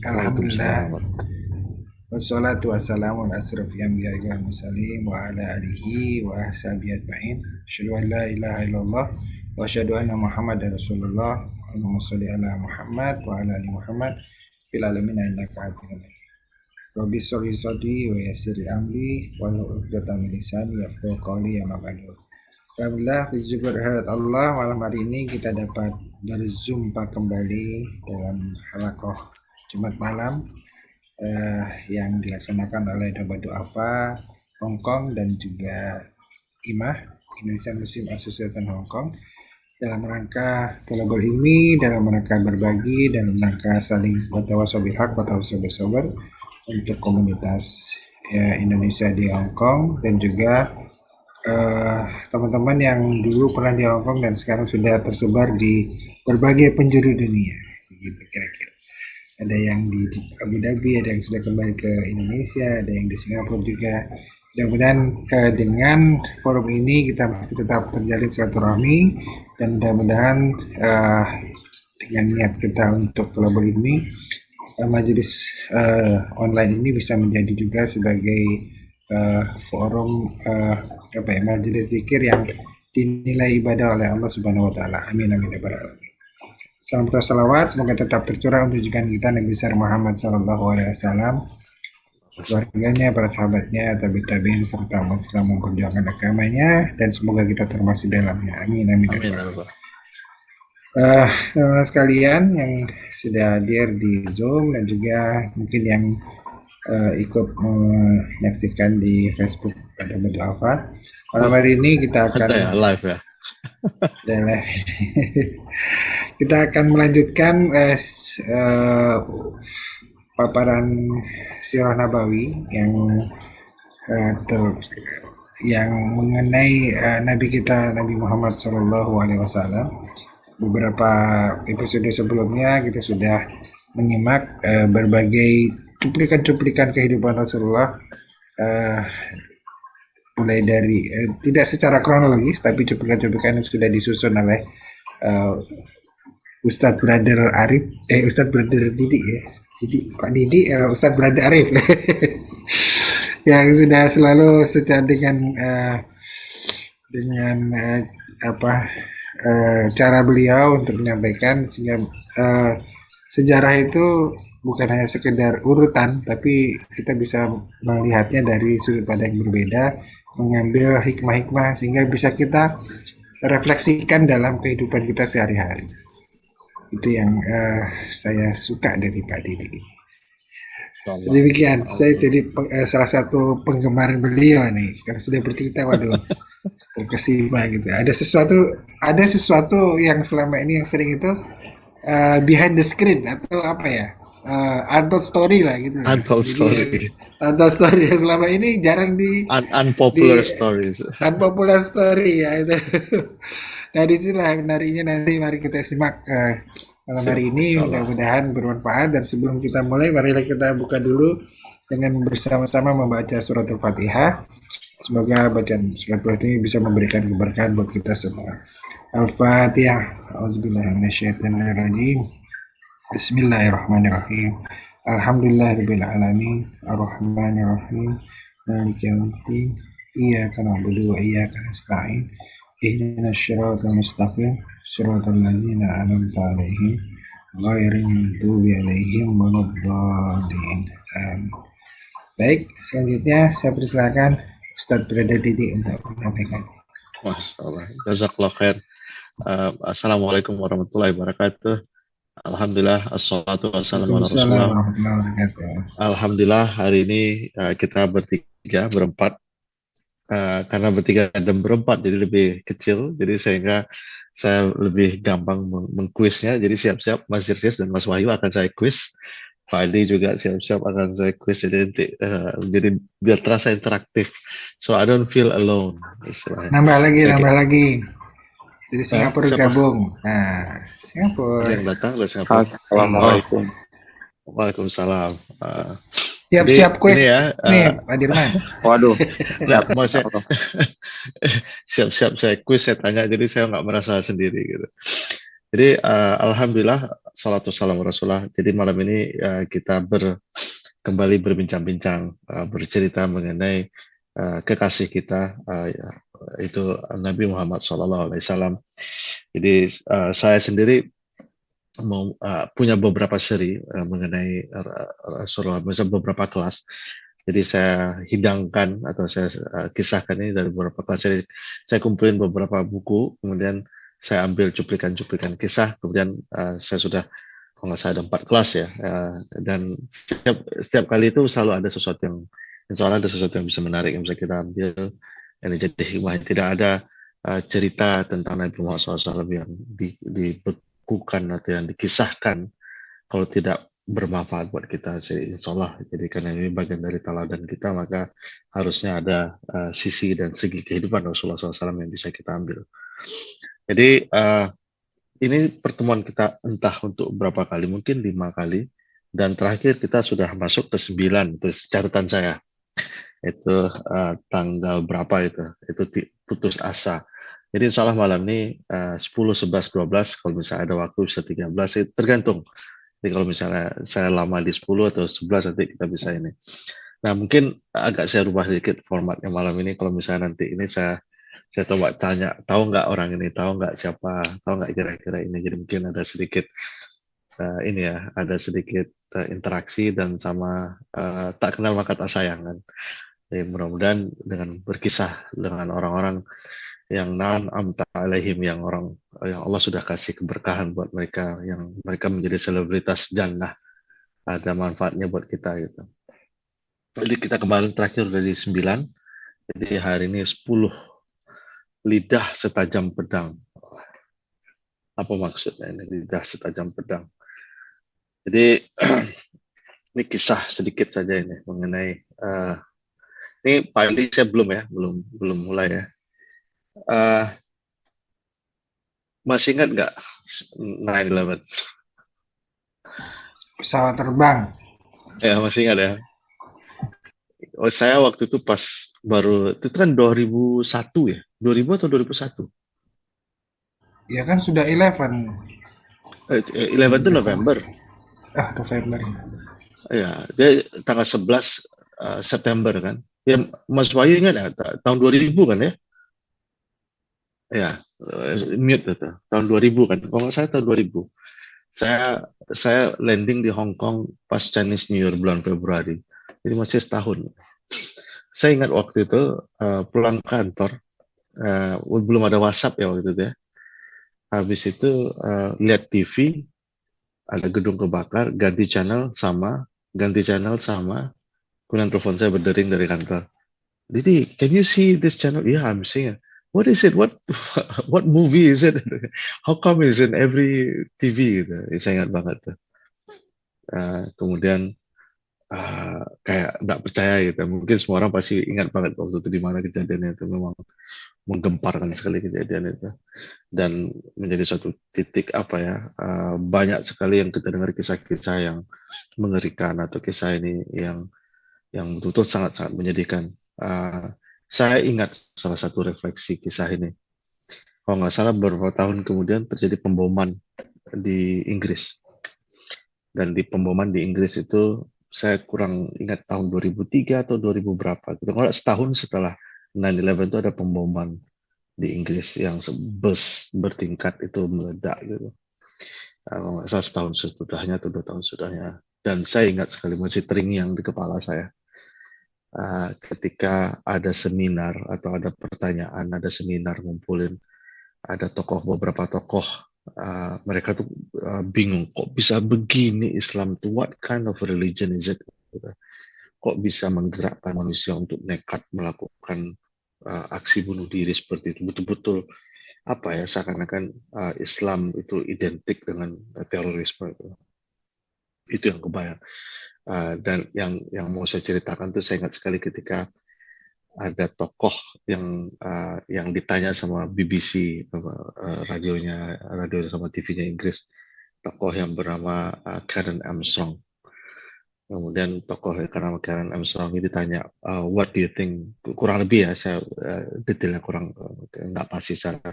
Alhamdulillah. Waalaikumsalam. Wassalatu wassalamu ala asrofil anbiya'i wal mursalin wa ala alihi wa sahbihi ajma'in. Asyhadu an la ilaha illallah wa asyhadu anna Muhammadar Rasulullah. Allahumma shalli ala Muhammad wa ala ali Muhammad fil alamin innaka Hamidum Majid. Rabbi sholli sadri wa yassir amri wa hlul 'uqdatam min lisani yafqahu qawli ya mabadu. Alhamdulillah, bersyukur kehadirat Allah, malam hari ini kita dapat berjumpa kembali dalam halaqah Jumat malam yang dilaksanakan oleh Doba Du'afa Hong Kong dan juga IMAH Indonesia Muslim Association Hong Kong dalam rangka thalabul ilmi, dalam rangka berbagi, dalam rangka saling bertawassul bil haq, bertawassul bis sabr untuk komunitas Indonesia di Hong Kong dan juga teman-teman yang dulu pernah di Hong Kong dan sekarang sudah tersebar di berbagai penjuru dunia, gitu kira-kira. Ada yang di Abu Dhabi, ada yang sudah kembali ke Indonesia, ada yang di Singapura juga. Mudah-mudahan dengan forum ini kita masih tetap terjalin silaturahmi dan mudah-mudahan dengan niat kita untuk thalabul ilmi, majelis online ini bisa menjadi juga sebagai forum majelis zikir yang dinilai ibadah oleh Allah Subhanahu wa taala. Amin amin ya rabbal alamin. Salam salawat semoga tetap tercurah untuk junjungan kita Nabi besar Muhammad sallallahu alaihi wasallam, keluarganya, para sahabatnya, tabi'in serta umat Islam memperjuangkan agamanya dan semoga kita termasuk dalamnya. Amin amin. Amin. Teman-teman sekalian yang sudah hadir di Zoom dan juga mungkin yang ikut menyaksikan di Facebook pada Du'afa. Malam hari ini kita akan live ya. Kita akan melanjutkan paparan Sirah Nabawi yang mengenai Nabi kita Nabi Muhammad SAW. Beberapa episode sebelumnya kita sudah menyimak berbagai cuplikan-cuplikan kehidupan Rasulullah, mulai dari tidak secara kronologis tapi cuplikan-cuplikan yang sudah disusun oleh Ustadz Brother Arif, Ustadz Brother Didi ya, Pak Didi, Ustadz Brother Arif yang sudah selalu secara dengan cara beliau untuk menyampaikan sehingga sejarah itu bukan hanya sekedar urutan, tapi kita bisa melihatnya dari sudut pandang yang berbeda, mengambil hikmah-hikmah sehingga bisa kita refleksikan dalam kehidupan kita sehari-hari. Itu yang saya suka dari Pak Didi. Demikian, saya jadi salah satu penggemar beliau nih, karena sudah bercerita, waduh, terkesima gitu. Ada sesuatu yang selama ini yang sering itu behind the screen atau apa ya? Untold story lah gitu. Untold story. Untold story yang selama ini jarang unpopular stories. Unpopular story ya itu. Nah disinilah menariknya, nanti mari kita simak malam hari ini, mudah-mudahan bermanfaat. Dan sebelum kita mulai, marilah kita buka dulu dengan bersama-sama membaca surat Al-Fatihah. Semoga bacaan surat Al-Fatihah ini bisa memberikan keberkahan buat kita semua. Al-Fatihah. A'udzubillahiminasyaitonirrajim. Bismillahirrahmanirrahim. Alhamdulillahirabbil alamin, arrahmanirrahim, maliki yaumiddin, iyyaka na'budu wa iyyaka nasta'in, ihdinas siratal mustaqim, siratal ladzina an'amta 'alaihim, ghairil maghdubi 'alaihim waladdallin. Baik, selanjutnya saya persilakan Ustadz Brother Didi untuk menyampaikan. Masyaallah. Jazakallahu khair. Assalamualaikum warahmatullahi wabarakatuh. Alhamdulillah, assalatu wassalamu ala Rasulullah. Alhamdulillah, hari ini kita berempat, karena bertiga dan berempat jadi lebih kecil, jadi sehingga saya lebih gampang mengkuisnya. Jadi siap-siap Mas Jirsis dan Mas Wahyu akan saya kuis. Pak Adi juga siap-siap akan saya kuis, jadi biar terasa interaktif. So I don't feel alone istilahnya. Nambah lagi. Dari Singapura gabung. Nah, Singapura. Yang datang dari Singapura. Assalamualaikum. Waalaikumsalam. Siap-siap kuis ya, nih, Pak Dirman. Waduh. Mau siap-siap saya kuis, saya tanya, jadi saya nggak merasa sendiri gitu. Jadi alhamdulillah salatu salam Rasulullah. Jadi malam ini kita kembali berbincang-bincang, bercerita mengenai kekasih kita, itu Nabi Muhammad SAW. Jadi saya sendiri punya beberapa seri mengenai Rasulullah, misalnya beberapa kelas. Jadi saya hidangkan atau saya kisahkan ini dari beberapa kelas. Jadi saya kumpulin beberapa buku, kemudian saya ambil cuplikan-cuplikan kisah, kemudian saya sudah, kalau nggak salah ada 4 kelas ya, dan setiap kali itu selalu ada sesuatu yang, insya Allah ada sesuatu yang bisa menarik yang bisa kita ambil, yang jadi hikmah. Tidak ada cerita tentang Nabi Muhammad SAW yang dibekukan atau yang dikisahkan kalau tidak bermanfaat buat kita. Jadi insya Allah, jadi karena ini bagian dari teladan kita, maka harusnya ada sisi dan segi kehidupan Rasulullah SAW yang bisa kita ambil. Jadi ini pertemuan kita entah untuk berapa kali, mungkin 5 kali, dan terakhir kita sudah masuk ke 9, itu catatan saya. Itu tanggal berapa itu putus asa. Jadi insya Allah malam ini 10, 11, 12, kalau misalnya ada waktu bisa 13, itu tergantung. Jadi kalau misalnya saya lama di 10 atau 11, nanti kita bisa ini. Nah, mungkin agak saya rubah sedikit formatnya malam ini. Kalau misalnya nanti ini saya coba tanya, tahu nggak orang ini, tahu nggak siapa, tahu nggak kira-kira ini. Jadi mungkin ada sedikit ini ya, ada sedikit interaksi, dan sama tak kenal maka tak sayang kan. Jadi mudah-mudahan dengan berkisah dengan orang-orang yang amta alaihim, yang Allah sudah kasih keberkahan buat mereka, yang mereka menjadi selebritas jannah, ada manfaatnya buat kita gitu. Jadi kita kemarin terakhir udah di 9, jadi hari ini 10, lidah setajam pedang. Apa maksudnya ini lidah setajam pedang? Jadi ini kisah sedikit saja ini mengenai ini pilot saya belum mulai ya. Masih ingat nggak 9/11? Pesawat terbang. Ya, masih ingat ya. Oh, saya waktu itu pas baru, itu kan 2001 ya, 2000 atau 2001? Ya kan sudah 11. 11 itu November. November. Ya, dia tanggal 11 September kan. Ya, Mas Wahyu ingat ya, tahun 2000 kan ya? Ya, mute itu. Tahun 2000 kan. Kalau nggak salah tahun 2000. Saya landing di Hong Kong pas Chinese New Year bulan Februari. Jadi masih setahun. Saya ingat waktu itu pulang kantor, belum ada WhatsApp ya waktu itu ya. Habis itu lihat TV, ada gedung kebakar, ganti channel sama, kemudian telepon saya berdering dari kantor. Didi, can you see this channel? Yeah, I'm seeing it. What is it? What movie is it? How come it's in every TV? Gitu. Saya ingat banget tuh. Kemudian kayak nggak percaya gitu. Mungkin semua orang pasti ingat banget waktu itu di mana kejadiannya itu, memang menggemparkan sekali kejadian itu, dan menjadi suatu titik apa ya, banyak sekali yang kita dengar kisah-kisah yang mengerikan atau kisah ini yang betul-betul sangat-sangat menyedihkan. Saya ingat salah satu refleksi kisah ini. Kalau nggak salah beberapa tahun kemudian terjadi pemboman di Inggris. Dan di pemboman di Inggris itu saya kurang ingat tahun 2003 atau 2000 berapa. Kalau setahun setelah 9/11 itu ada pemboman di Inggris yang bus bertingkat itu meledak gitu. Kalau nggak salah setahun sesudahnya atau 2 tahun sesudahnya. Dan saya ingat sekali, masih terngiang di kepala saya. Ketika ada seminar atau ada pertanyaan, ada seminar ngumpulin, ada beberapa tokoh, mereka tuh bingung, kok bisa begini Islam tuh, what kind of religion is it? Kok bisa menggerakkan manusia untuk nekat melakukan aksi bunuh diri seperti itu? Betul-betul apa ya, seakan-akan Islam itu identik dengan terorisme itu. Itu yang kebayang. Dan yang mau saya ceritakan tuh, saya ingat sekali ketika ada tokoh yang ditanya sama BBC, radio sama TV-nya Inggris, tokoh yang bernama Karen Armstrong. Kemudian tokoh karena Karen Armstrong ini ditanya, what do you think, kurang lebih ya, saya detailnya kurang nggak pasti secara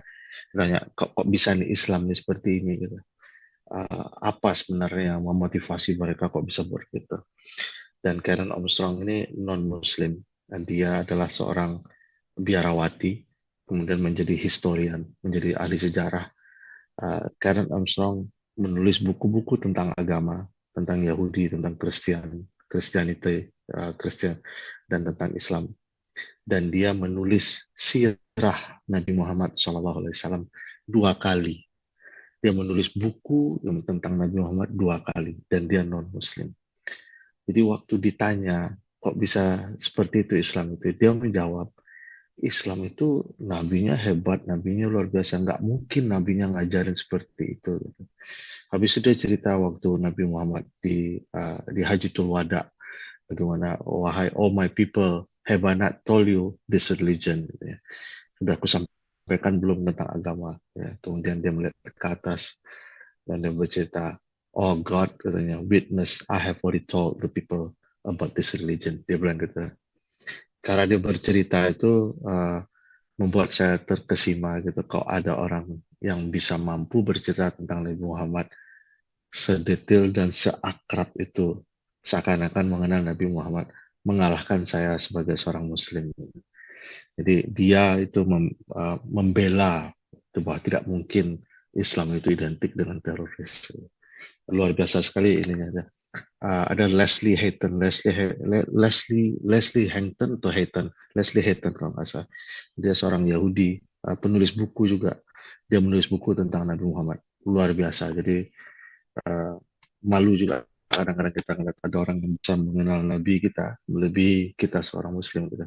Tanya, kok bisa nih Islam nih seperti ini gitu. Apa sebenarnya yang memotivasi mereka kok bisa begitu. Dan Karen Armstrong ini non-Muslim, dan dia adalah seorang biarawati, kemudian menjadi historian, menjadi ahli sejarah. Karen Armstrong menulis buku-buku tentang agama, tentang Yahudi, tentang Kristianity, Kristen, dan tentang Islam. Dan dia menulis sirah Nabi Muhammad SAW 2 kali. Dia menulis buku tentang Nabi Muhammad 2 kali, dan dia non-Muslim. Jadi waktu ditanya, kok bisa seperti itu Islam itu, dia menjawab, Islam itu nabinya hebat, nabinya luar biasa, nggak mungkin nabinya ngajarin seperti itu. Habis itu dia cerita waktu Nabi Muhammad di Hajjatul Wada, bagaimana, wahai all my people, have I not told you this religion? Ya. Sudah aku sampaikan belum tentang agama? Ya. Kemudian dia melihat ke atas dan dia bercerita, oh God, katanya, witness, I have already told the people about this religion. Dia bilang gitu. Cara dia bercerita itu membuat saya terkesima gitu. Kalau ada orang yang bisa mampu bercerita tentang Nabi Muhammad sedetail dan seakrab itu, seakan-akan mengenal Nabi Muhammad, mengalahkan saya sebagai seorang Muslim. Jadi dia itu membela bahwa tidak mungkin Islam itu identik dengan teroris. Luar biasa sekali ininya. Ada Leslie Hayton, Leslie Hampton atau Hayton, Leslie Hayton kalau nggak salah. Dia seorang Yahudi, penulis buku juga. Dia menulis buku tentang Nabi Muhammad. Luar biasa. Jadi malu juga kadang-kadang kita ngeliat ada orang yang bisa mengenal Nabi kita melebihi kita seorang Muslim gitu.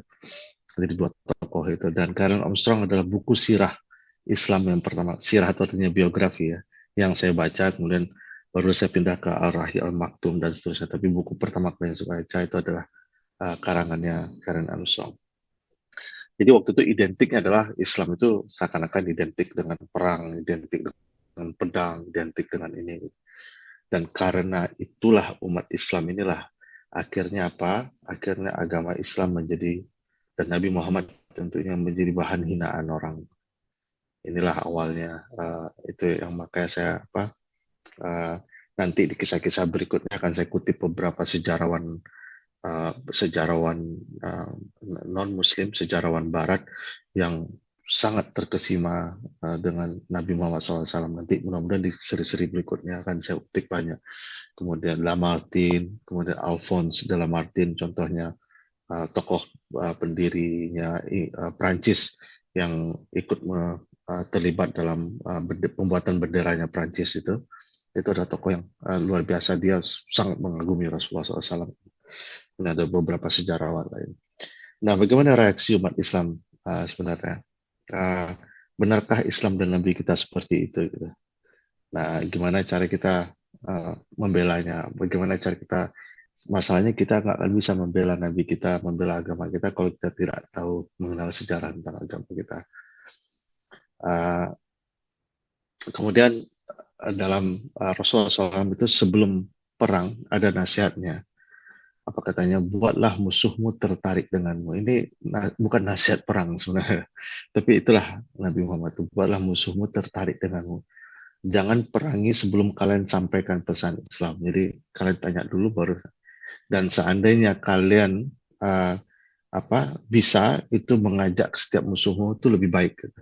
Jadi dua tokoh itu. Dan Karen Armstrong adalah buku sirah Islam yang pertama. Sirah itu artinya biografi ya, yang saya baca, kemudian baru saya pindah ke Al-Rahyi Al-Maktum dan seterusnya. Tapi buku pertama yang saya baca itu adalah karangannya Karen Armstrong. Jadi waktu itu identiknya adalah Islam itu seakan-akan identik dengan perang, identik dengan pedang, identik dengan ini. Dan karena itulah umat Islam inilah akhirnya apa? Akhirnya agama Islam menjadi, dan Nabi Muhammad tentunya menjadi bahan hinaan orang. Inilah awalnya. Itu yang makanya saya nanti di kisah-kisah berikutnya akan saya kutip beberapa sejarawan non-Muslim, sejarawan Barat yang sangat terkesima dengan Nabi Muhammad SAW. Nanti mudah-mudahan di seri-seri berikutnya akan saya utik banyak. Kemudian Lamartine, kemudian Alphonse de Lamartine, contohnya tokoh pendirinya Prancis yang ikut terlibat dalam pembuatan benderanya Prancis itu adalah tokoh yang luar biasa. Dia sangat mengagumi Rasulullah SAW. Dan ada beberapa sejarawan lain. Nah, bagaimana reaksi umat Islam sebenarnya? Benarkah Islam dan Nabi kita seperti itu? Gitu? Nah, gimana cara kita membelanya? Bagaimana cara kita? Masalahnya kita nggak akan bisa membela Nabi kita, membela agama kita kalau kita tidak tahu mengenal sejarah tentang agama kita. Kemudian dalam Rasulullah SAW itu sebelum perang ada nasihatnya. Apa katanya, buatlah musuhmu tertarik denganmu. Ini bukan nasihat perang sebenarnya, tapi itulah Nabi Muhammad itu, buatlah musuhmu tertarik denganmu. Jangan perangi sebelum kalian sampaikan pesan Islam. Jadi kalian tanya dulu baru. Dan seandainya kalian bisa itu mengajak setiap musuhmu itu lebih baik. Gitu.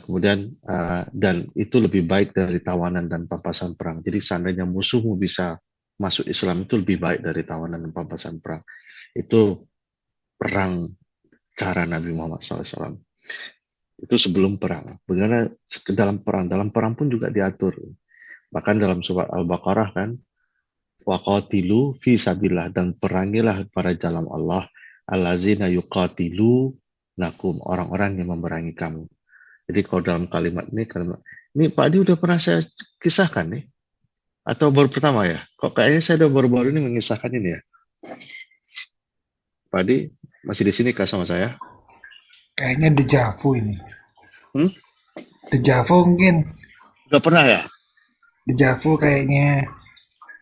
Kemudian dan itu lebih baik dari tawanan dan pampasan perang. Jadi seandainya musuhmu bisa masuk Islam itu lebih baik dari tawanan dan pampasan perang. Itu perang cara Nabi Muhammad SAW. Itu sebelum perang. Bagaimana dalam perang? Dalam perang pun juga diatur. Bahkan dalam surat Al-Baqarah kan, waqatilu fi sabillah, dan perangilah pada jalan Allah, allazina yuqatilu nakum, orang-orang yang memerangi kamu. Jadi kalau dalam kalimat ini Pak Adi udah pernah saya kisahkan nih. Atau baru pertama ya? Kok kayaknya saya udah baru-baru ini mengisahkan ini ya? Pak Adi, masih di sini kah sama saya? Kayaknya dejavu ini. Dejavu mungkin. Udah pernah ya? Dejavu kayaknya.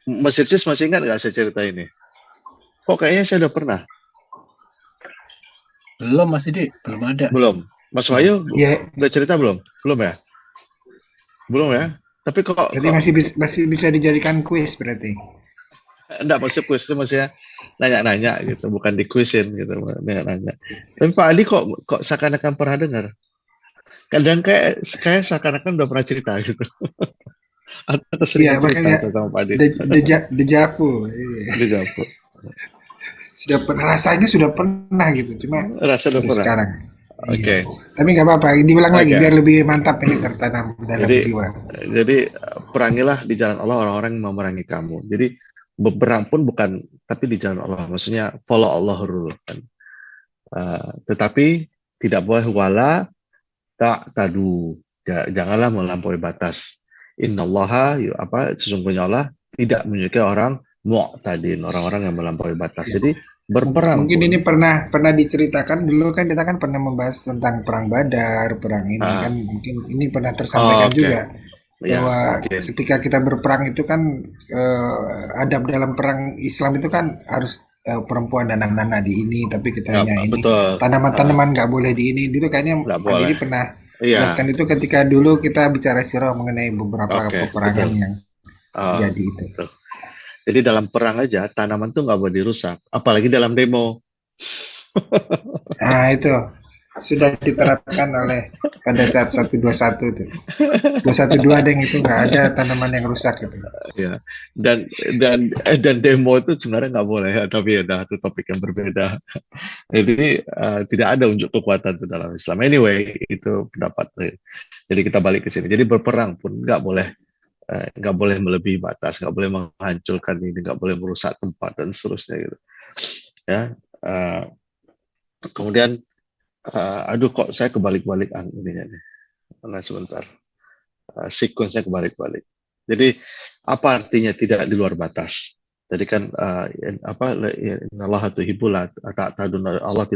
Mas Irsis masih ingat nggak saya cerita ini? Kok kayaknya saya udah pernah? Belum Mas Didi, belum ada. Belum. Mas Wahyu Ya, udah cerita belum? Belum ya? Belum ya? Tapi berarti masih bisa dijadikan kuis berarti. enggak, maksud kuis itu maksudnya nanya-nanya gitu, bukan di kuisin gitu, nanya-nanya. Tapi Pak Adi kok seakan-akan pernah dengar. Kadang kayak seakan-akan udah pernah cerita gitu. Atau Iya, keseringan cerita makanya saya sama Pak Adi. dejavu. Iya. Di Javu. Sudah pernah, rasanya sudah pernah gitu, cuma Rasa udah baru pernah. sekarang. Iya. Oke. Tapi nggak apa-apa, diulang lagi Oke. biar lebih mantap ini tertanam dalam Jadi jiwa. perangilah di jalan Allah orang-orang yang memerangi kamu. Jadi berperang pun bukan, tapi di jalan Allah. Maksudnya follow Allah dulu kan. Tetapi tidak boleh wala tak tadu. Janganlah melampaui batas. Innallaha sesungguhnya Allah tidak menyukai orang mu'tadin, orang-orang yang melampaui batas. Iya. Jadi berperang Mungkin pun ini pernah diceritakan dulu kan, kita kan pernah membahas tentang perang Badar, perang ini kan, ah, mungkin ini pernah tersampaikan oke, juga ya bahwa mungkin ketika kita berperang itu kan, adab dalam perang Islam itu kan harus, perempuan dan anak-anak di ini, tapi nggak kitanya ini betul. tanaman-tanaman nggak boleh di ini. Dulu kayaknya Nggak Pak boleh. Didi pernah Iya, jelaskan itu ketika dulu kita bicara sirah mengenai beberapa oke, peperangan betul. yang terjadi itu. Betul. Jadi dalam perang aja tanaman tuh nggak boleh dirusak, apalagi dalam demo. Nah, itu sudah diterapkan oleh pada saat 121 itu. 212 deng, itu nggak ada tanaman yang rusak gitu. Ya, dan demo itu sebenarnya nggak boleh ya, tapi ya itu topik yang berbeda. Jadi tidak ada unjuk kekuatan itu dalam Islam. Anyway, itu pendapat. Jadi kita balik ke sini. Jadi berperang pun nggak boleh melebihi batas, nggak boleh menghancurkan ini, nggak boleh merusak tempat dan seterusnya gitu. Ya, uh, kemudian aduh kok saya kebalik-balik ininya nih. Nah, sebentar. Sequence-nya kebalik-balik. Jadi apa artinya tidak di luar batas? Jadi kan Allah tuhibbul Allah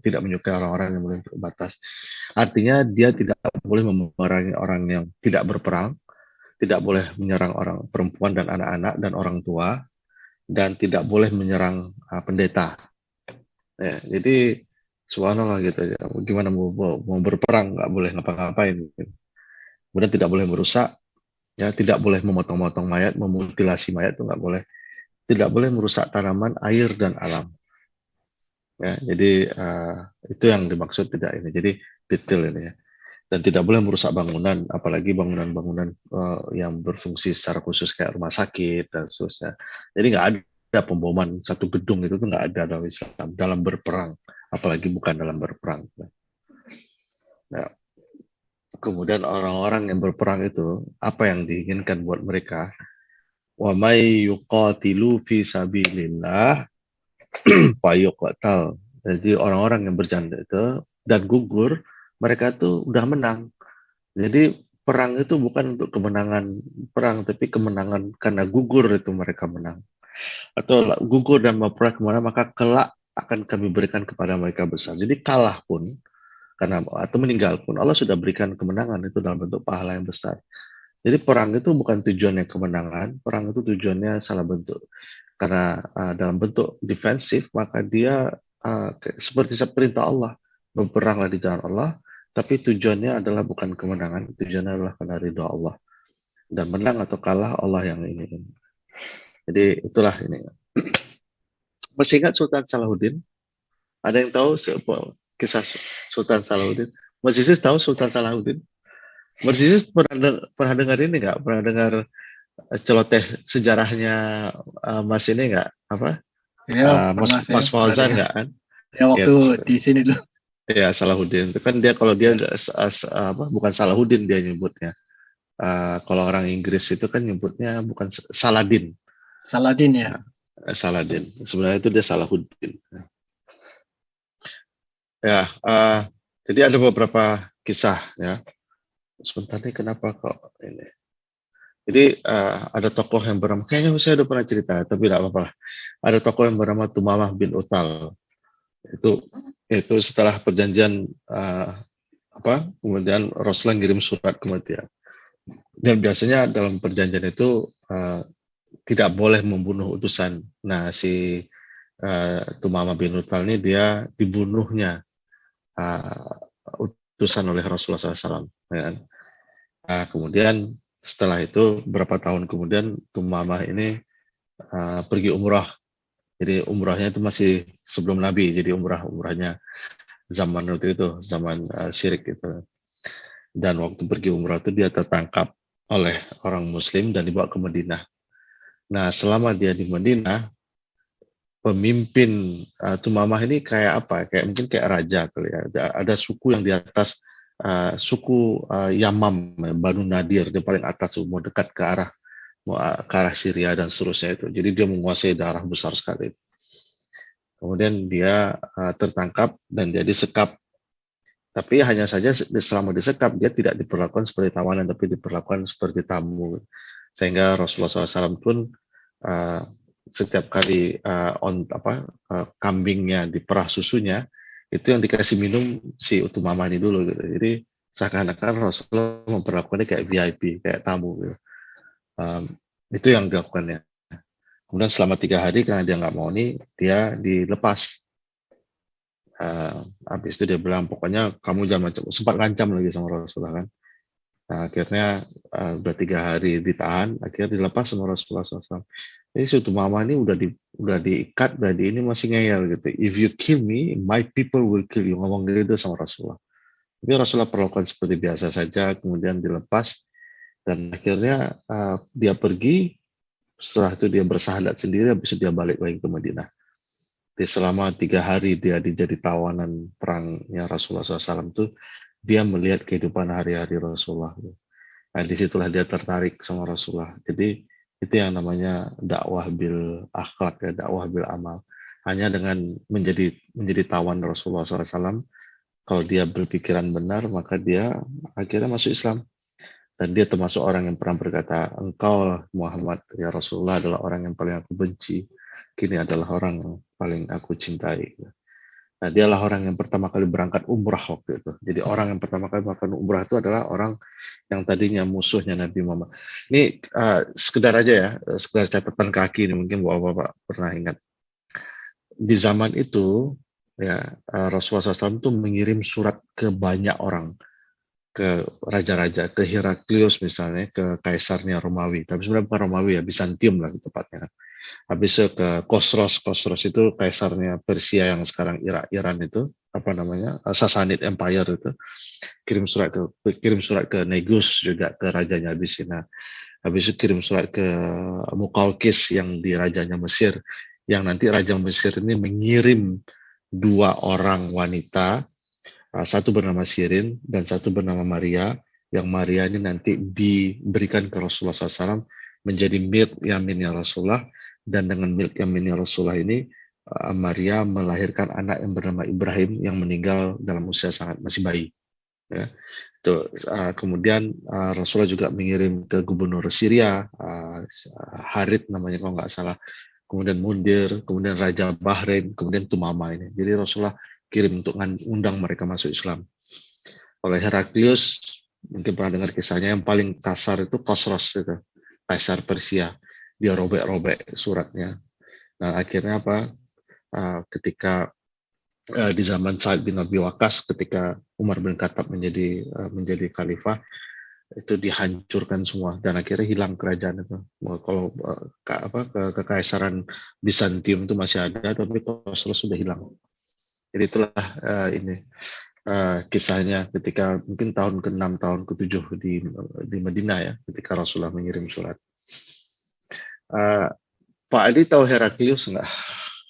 tidak menyukai orang-orang yang melampaui batas. Artinya dia tidak boleh memerangi orang yang tidak berperang, tidak boleh menyerang orang perempuan dan anak-anak dan orang tua, dan tidak boleh menyerang pendeta. Ya, jadi subhanallah gitu ya. Gimana mau berperang nggak boleh ngapa-ngapain. Gitu. Kemudian tidak boleh merusak, ya tidak boleh memotong-motong mayat, memutilasi mayat itu nggak boleh. Tidak boleh merusak tanaman, air dan alam. Ya, jadi itu yang dimaksud tidak ini. Jadi detail ini ya. Dan tidak boleh merusak bangunan, apalagi bangunan-bangunan yang berfungsi secara khusus kayak rumah sakit dan seterusnya. Jadi nggak ada pemboman satu gedung itu tuh nggak ada dalam Islam dalam berperang, apalagi bukan dalam berperang. Nah, kemudian orang-orang yang berperang itu apa yang diinginkan buat mereka? Wa may yuqatilu fi sabilillah fayuqtal. Jadi orang-orang yang berjanda itu dan gugur, mereka tuh udah menang. Jadi perang itu bukan untuk kemenangan perang, tapi kemenangan karena gugur itu mereka menang. Atau gugur dan berperang kemana, maka kelak akan kami berikan kepada mereka besar. Jadi kalah pun, karena atau meninggal pun, Allah sudah berikan kemenangan itu dalam bentuk pahala yang besar. Jadi perang itu bukan tujuannya kemenangan, perang itu tujuannya salah bentuk. Karena dalam bentuk defensif, maka dia seperti perintah Allah, berperanglah di jalan Allah, tapi tujuannya adalah bukan kemenangan, tujuannya adalah karena ridha Allah. Dan menang atau kalah Allah yang ingin. Jadi itulah ini. Masih ingat Sultan Salahuddin? Ada yang tahu kisah Sultan Salahuddin? Mas Isis tahu Sultan Salahuddin? Mas Isis pernah dengar ini nggak? Pernah dengar celoteh sejarahnya Mas ini nggak? Apa? Ya, pernah saya Mas Fauzan nggak kan? ya waktu di sini dulu. Ya, Salahuddin itu kan dia kalau dia bukan Salahuddin dia nyebutnya. Kalau orang Inggris itu kan nyebutnya bukan Saladin. Saladin ya. Saladin. Sebenarnya itu dia Salahuddin. Ya, jadi ada beberapa kisah ya. Sebentar nih kenapa kok ini. Jadi ada tokoh yang bernama, kayaknya saya udah pernah cerita, tapi tidak apa-apa. Ada tokoh yang bernama Tumamah bin Uthal. Itu setelah perjanjian kemudian Rasulullah ngirim surat kematian. Dan biasanya dalam perjanjian itu tidak boleh membunuh utusan. Nah, si Tumamah bin Uthal ini dia dibunuhnya utusan oleh Rasulullah SAW. Ya kan? Nah, kemudian setelah itu berapa tahun kemudian Tumamah ini pergi umrah. Jadi umrahnya itu masih sebelum Nabi. Jadi umrahnya zaman waktu itu, zaman syirik itu. Dan waktu pergi umrah itu dia tertangkap oleh orang Muslim dan dibawa ke Madinah. Nah, selama dia di Madinah, pemimpin Tumamah ini kayak apa? Kayak mungkin kayak raja kali ya. Ada suku yang di atas suku Yamam, Banu Nadir, di paling atas, mau dekat ke arah Syria dan seterusnya itu. Jadi dia menguasai daerah besar sekali. Kemudian dia tertangkap dan dia disekap. Tapi hanya saja selama disekap dia tidak diperlakukan seperti tawanan, tapi diperlakukan seperti tamu. Sehingga Rasulullah SAW pun setiap kali kambingnya diperah susunya, itu yang dikasih minum si Utumamah ini dulu. Gitu. Jadi seakan-akan Rasulullah memperlakukannya kayak VIP, kayak tamu. Gitu. Itu yang dilakukannya. Kemudian selama 3 hari karena dia nggak mau nih, dia dilepas. Habis itu dia bilang pokoknya kamu jangan macam, sempat ngancam lagi sama Rasulullah kan. Nah, akhirnya udah 3 hari ditahan, akhirnya dilepas sama Rasulullah SAW. Jadi si Tumamah ini udah diikat, udah di ini masih ngeyel gitu. If you kill me, my people will kill you. Ngomong gitu sama Rasulullah. Tapi Rasulullah perlakukan seperti biasa saja, kemudian dilepas dan akhirnya dia pergi. Setelah itu dia bersahadat sendiri, habis itu dia balik lagi ke Madinah. Di selama 3 hari dia jadi tawanan perangnya Rasulullah SAW itu, dia melihat kehidupan hari-hari Rasulullah. Nah, disitulah dia tertarik sama Rasulullah. Jadi itu yang namanya dakwah bil akhlak, ya, dakwah bil amal. Hanya dengan menjadi tawan Rasulullah SAW, kalau dia berpikiran benar, maka dia akhirnya masuk Islam. Dan dia termasuk orang yang pernah berkata, engkau Muhammad, ya Rasulullah adalah orang yang paling aku benci. Kini adalah orang yang paling aku cintai. Nah, dialah orang yang pertama kali berangkat umrah waktu itu. Jadi orang yang pertama kali melakukan umrah itu adalah orang yang tadinya musuhnya Nabi Muhammad. Ini sekedar aja ya, sekedar catatan kaki ini mungkin bapak-bapak pernah ingat. Di zaman itu ya Rasulullah SAW itu mengirim surat ke banyak orang, ke raja-raja, ke Heraklius misalnya, ke kaisarnya Romawi. Tapi sebenarnya bukan Romawi ya, Bizantium lah tepatnya. Habis itu ke Khosros itu kaisarnya Persia yang sekarang Iran itu, apa namanya, Sassanid Empire itu. Kirim surat ke Negus juga, ke rajanya Abyssinia. Habis itu kirim surat ke Muqawqis yang di rajanya Mesir, yang nanti raja Mesir ini mengirim 2 orang wanita, satu bernama Sirin dan satu bernama Maria, yang Maria ini nanti diberikan ke Rasulullah SAW menjadi milk yaminnya Rasulullah. Dan dengan milk yaminnya Rasulullah ini, Maria melahirkan anak yang bernama Ibrahim yang meninggal dalam usia masih bayi. Ya. Kemudian Rasulullah juga mengirim ke gubernur Syria, Harith namanya kalau nggak salah, kemudian Mundir, kemudian Raja Bahrain, kemudian Tumama ini. Jadi Rasulullah kirim untuk undang mereka masuk Islam. Oleh Heraklius, mungkin pernah dengar kisahnya, yang paling kasar itu Khosros itu, kaisar Persia. Dia robek-robek suratnya. Nah, akhirnya apa? Ketika di zaman Sa'id bin Abi Waqqas, ketika Umar bin Khattab menjadi khalifah, itu dihancurkan semua dan akhirnya hilang kerajaan itu. Kalau kekaisaran Bizantium itu masih ada, tapi Khosros sudah hilang. Jadi itulah kisahnya ketika mungkin tahun ke-6, tahun ke-7 di Madinah ya, ketika Rasulullah mengirim surat. Pak Adi tahu Heraklius nggak?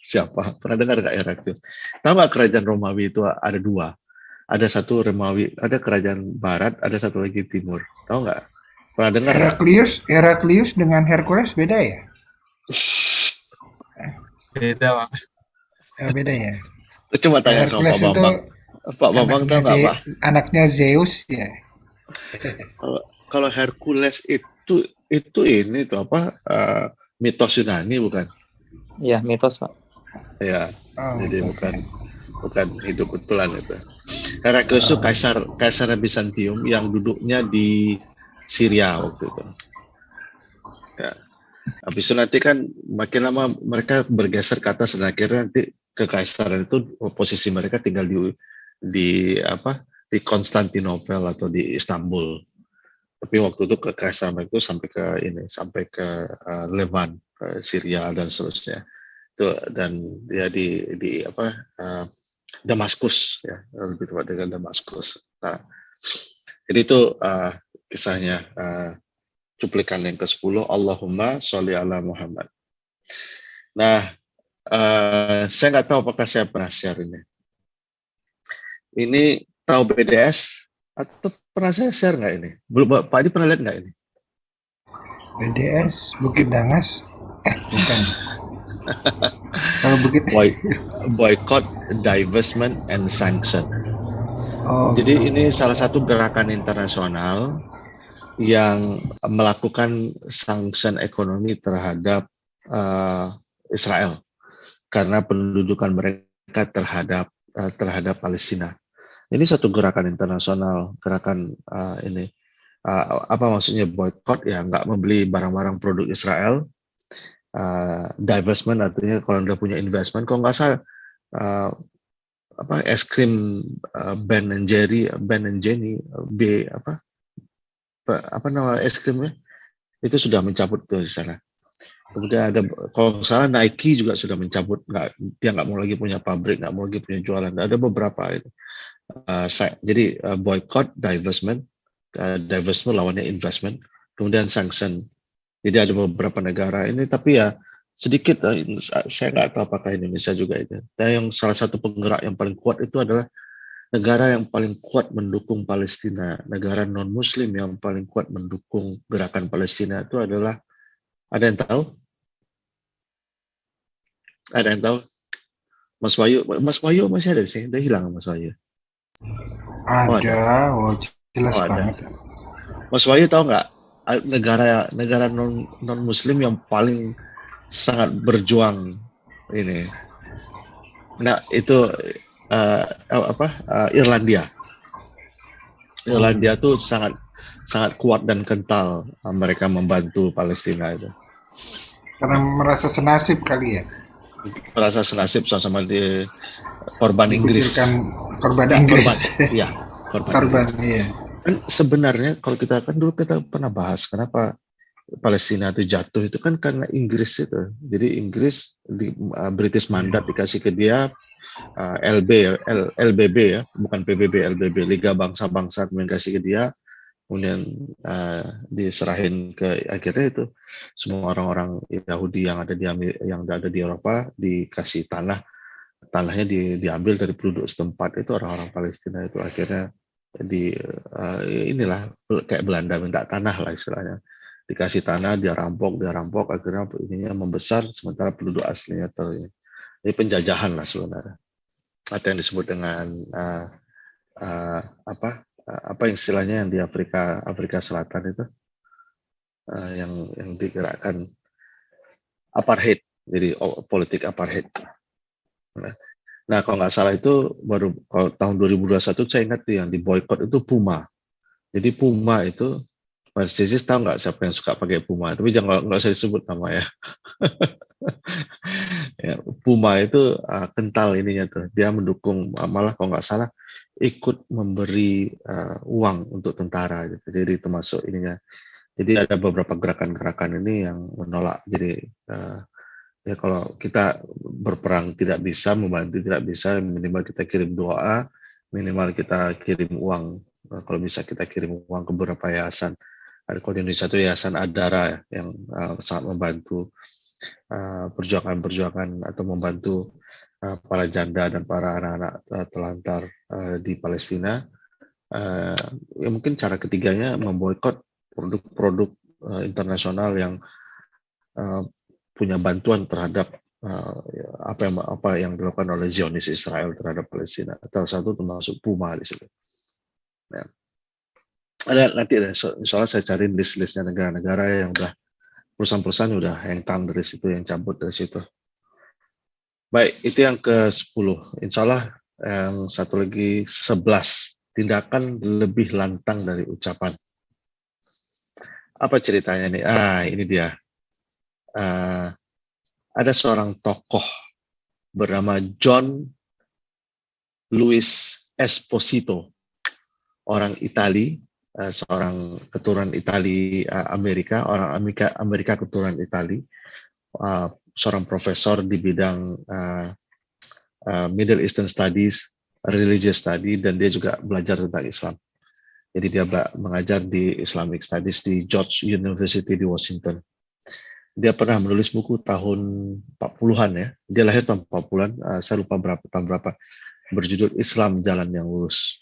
Siapa? Pernah dengar nggak Heraklius? Tahu nggak kerajaan Romawi itu ada 2? Ada satu Romawi, ada kerajaan Barat, ada satu lagi Timur. Tahu nggak? Pernah dengar? Heraklius dengan Hercules beda ya? Beda, Pak. Beda ya. Coba tanya sama Pak Bambang. Pak Bambang tahu nggak, Pak? Anaknya Zeus ya. Kalau Hercules itu ini tuh apa? Mitos Yunani bukan? Iya, mitos, Pak. Ya, jadi bukan hidup betulan itu. Heraklius itu kaisar Bizantium yang duduknya di Syria waktu itu. Ya. Habis itu nanti kan makin lama mereka bergeser ke atas dan akhirnya nanti kekaisaran itu posisi mereka tinggal di di Konstantinopel atau di Istanbul. Tapi waktu itu kekaisaran itu sampai ke Levan, ke Syria dan seterusnya. Itu dan dia di Damaskus, ya, lebih tepat dengan Damaskus. Nah, jadi itu kisahnya, cuplikan yang ke-10, Allahumma sholli ala Muhammad. Nah, saya nggak tahu apakah saya pernah share ini. Ini tahu BDS atau pernah saya share nggak ini? Belum, Pak Adi pernah lihat nggak ini? BDS Bukit Dangas? Bukan. Kalau Bukit Boycott, Divestment, and Sanction. Oh. Jadi ini salah satu gerakan internasional yang melakukan sanction ekonomi terhadap Israel karena pendudukan mereka terhadap Palestina. Ini satu gerakan internasional, gerakan ini. Apa maksudnya boycott? Ya nggak membeli barang-barang produk Israel. Divestment artinya kalau Anda punya investment, kalau nggak salah es krim Ben and Jenny apa nama es krimnya itu sudah mencabut di sana. Kemudian ada, kalau nggak salah Nike juga sudah mencabut, dia nggak mau lagi punya pabrik, nggak mau lagi punya jualan. Ada beberapa itu. Jadi boycott, divestment lawannya investment, kemudian sanction. Jadi ada beberapa negara ini, tapi ya sedikit, saya nggak tahu apakah Indonesia juga itu. Dan yang salah satu penggerak yang paling kuat itu adalah negara yang paling kuat mendukung Palestina, negara non-Muslim yang paling kuat mendukung gerakan Palestina itu adalah, ada yang tahu? Ada yang tahu? Mas Wahyu masih ada sih, udah hilang Mas Wahyu. Ada, jelas banget. Ada. Mas Wahyu tahu nggak negara non Muslim yang paling sangat berjuang ini? Nah itu Irlandia. Irlandia tuh sangat kuat dan kental, mereka membantu Palestina itu. Karena merasa senasib kali ya. Merasa senasib sama di korban Inggris. Korban Inggris. Korban. Iya. Kan sebenarnya kalau kita pernah bahas kenapa Palestina itu jatuh itu kan karena Inggris itu. Jadi Inggris British Mandat dikasih ke dia LBB ya, bukan PBB, LBB, Liga Bangsa-Bangsa, kemudian kasih ke dia, kemudian diserahin ke, akhirnya itu semua orang-orang Yahudi yang ada di Eropa dikasih tanahnya diambil dari penduduk setempat, itu orang-orang Palestina itu akhirnya inilah kayak Belanda minta tanah lah istilahnya, dikasih tanah, dia rampok, akhirnya ininya membesar, sementara penduduk aslinya ini penjajahan lah sebenarnya, atau yang disebut dengan apa istilahnya yang di Afrika Selatan itu yang digerakkan apartheid, jadi politik apartheid. Nah kalau nggak salah itu baru kalau tahun 2021 saya ingat tuh yang di boykot itu Puma. Jadi Puma itu, Mas Cicis tahu nggak siapa yang suka pakai Puma? Tapi jangan, nggak usah disebut nama ya. Ya, Puma itu kental ininya tuh, dia mendukung, malah kalau nggak salah ikut memberi uang untuk tentara gitu. Jadi termasuk ininya. Jadi ada beberapa gerakan-gerakan ini yang menolak. Jadi ya kalau kita berperang tidak bisa, membantu tidak bisa, minimal kita kirim doa, minimal kita kirim uang. Kalau bisa kita kirim uang ke beberapa yayasan. Ada kalau di Indonesia itu yayasan Adara yang sangat membantu perjuangan atau membantu para janda dan para anak-anak telantar di Palestina. Ya mungkin cara ketiganya memboikot produk-produk internasional yang punya bantuan terhadap apa yang dilakukan oleh Zionis Israel terhadap Palestina. Salah satu termasuk Puma di situ. Ya. Ada nanti soalnya saya cari list-listnya negara-negara yang udah perusahaan-perusahaan udah hengkang dari situ, yang cabut dari situ. Baik, itu yang ke-10. Insya Allah yang satu lagi 11. Tindakan lebih lantang dari ucapan. Apa ceritanya nih? Ini dia. Ada seorang tokoh bernama John Luis Esposito. orang Itali, seorang keturunan Itali Amerika, orang Amerika keturunan Itali, seorang profesor di bidang Middle Eastern Studies, Religious Study, dan dia juga belajar tentang Islam. Jadi dia mengajar di Islamic Studies di George University di Washington. Dia pernah menulis buku tahun 40-an ya. Dia lahir tahun 40-an, saya lupa tahun berapa. Berjudul Islam Jalan yang Lurus.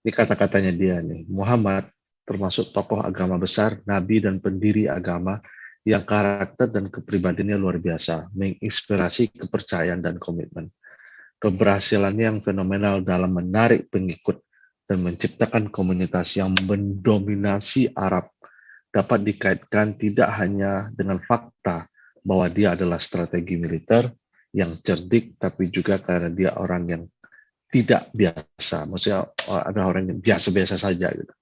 Ini kata-katanya dia nih. Muhammad termasuk tokoh agama besar, nabi dan pendiri agama yang karakter dan kepribadiannya luar biasa, menginspirasi kepercayaan dan komitmen. Keberhasilannya yang fenomenal dalam menarik pengikut dan menciptakan komunitas yang mendominasi Arab dapat dikaitkan tidak hanya dengan fakta bahwa dia adalah strategi militer yang cerdik, tapi juga karena dia orang yang tidak biasa. Maksudnya ada orang yang biasa-biasa saja. Gitu.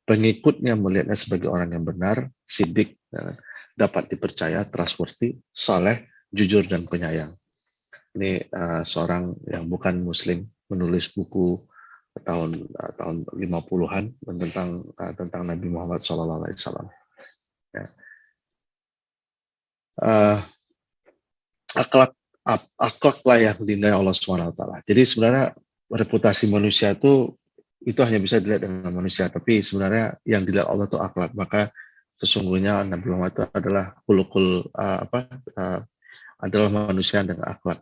Pengikutnya melihatnya sebagai orang yang benar, sidik, dapat dipercaya, trustworthy, saleh, jujur, dan penyayang. Ini seorang yang bukan Muslim menulis buku tahun 50-an tentang Nabi Muhammad SAW. Ya. Akhlaklah yang dinilai Allah SWT. Jadi sebenarnya reputasi manusia itu hanya bisa dilihat dengan manusia, tapi sebenarnya yang dilihat Allah itu akhlak. Maka sesungguhnya Nabi Muhammad itu adalah adalah manusia dengan akhlak.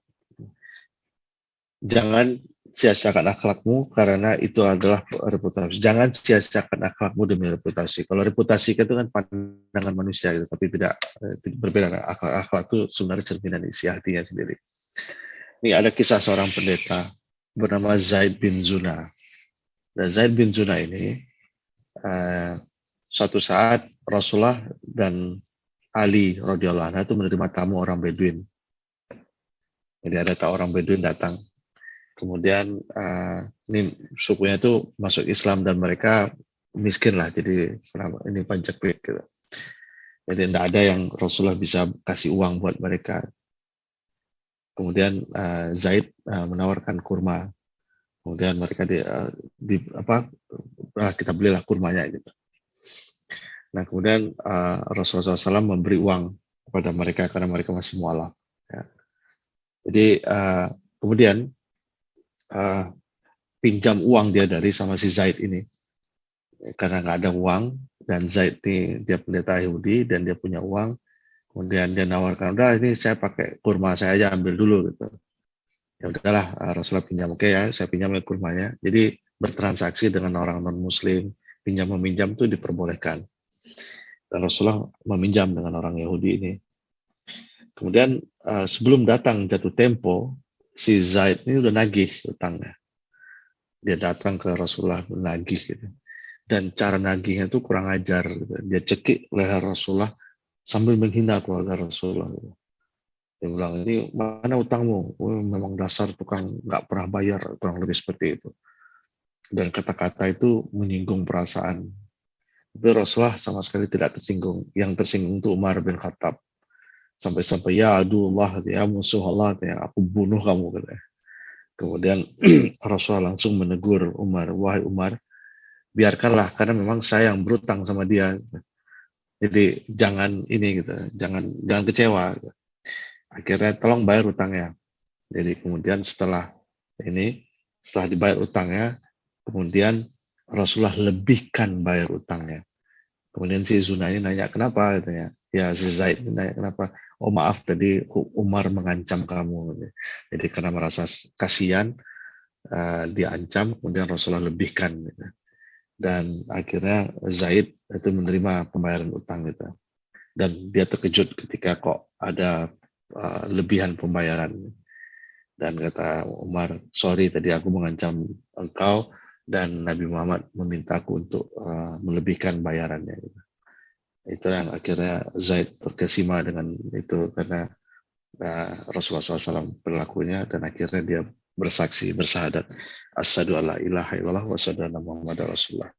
Jangan sia-siakan akhlakmu karena itu adalah reputasi. Jangan sia-siakan akhlakmu demi reputasi. Kalau reputasi itu kan pandangan manusia gitu, tapi tidak berbeda. Akhlak itu sebenarnya cerminan isi hatinya sendiri. Ini ada kisah seorang pendeta bernama Zaid bin Zuna. Dan Zaid bin Zuna ini suatu saat Rasulullah dan Ali radhiyallahu anhu itu menerima tamu orang Bedouin. Jadi ada orang Bedouin datang. Kemudian ini sukunya itu masuk Islam dan mereka miskin lah, jadi ini paceklik gitu. Jadi tidak ada yang Rasulullah bisa kasih uang buat mereka. Kemudian Zaid menawarkan kurma. Kemudian mereka kita belilah kurmanya gitu. Nah kemudian Rasulullah SAW memberi uang kepada mereka karena mereka masih mualaf. Ya. Jadi kemudian pinjam uang dia dari sama si Zaid ini karena nggak ada uang, dan Zaid ini dia pendeta Yahudi dan dia punya uang. Kemudian dia nawarkan, udah ini saya pakai kurma saya aja, ambil dulu gitu. Ya udahlah, Rasulullah pinjam, oke ya saya pinjam kurmanya. Jadi bertransaksi dengan orang non Muslim, pinjam meminjam itu diperbolehkan. Dan Rasulullah meminjam dengan orang Yahudi ini. Kemudian sebelum datang jatuh tempo, si Zaid ini udah nagih utangnya. Dia datang ke Rasulullah menagih gitu. Dan cara nagihnya itu kurang ajar gitu. Dia cekik leher Rasulullah sambil menghina keluarga Rasulullah gitu. Dia bilang, ini mana utangmu? Oh, memang dasar tukang nggak pernah bayar, kurang lebih seperti itu. Dan kata-kata itu menyinggung perasaan. Tapi Rasulullah sama sekali tidak tersinggung. Yang tersinggung itu Umar bin Khattab. Sampai-sampai ya aduh ya musuh Allah, ya aku bunuh kamu katanya. Kemudian Rasulullah langsung menegur Umar, wahai Umar, biarkanlah karena memang saya yang berutang sama dia. Jadi jangan ini gitu, jangan kecewa. Gitu. Akhirnya tolong bayar utangnya. Jadi kemudian setelah dibayar utangnya, kemudian Rasulullah lebihkan bayar utangnya. Kemudian si Zuna ini nanya kenapa katanya. Ya si Zaid ini nanya kenapa. Oh maaf tadi Umar mengancam kamu. Jadi karena merasa kasihan diancam, kemudian Rasulullah lebihkan. Gitu. Dan akhirnya Zaid itu menerima pembayaran utang gitu. Dan dia terkejut ketika kok ada lebihan pembayaran. Dan kata Umar, sorry tadi aku mengancam engkau dan Nabi Muhammad memintaku untuk melebihkan bayarannya. Gitu. Itu yang akhirnya Zaid terkesima dengan itu karena Rasulullah SAW berlakunya, dan akhirnya dia bersaksi, bersahadat asyhadu alla ilaha illallah wa asyhadu anna muhammadar rasulullah.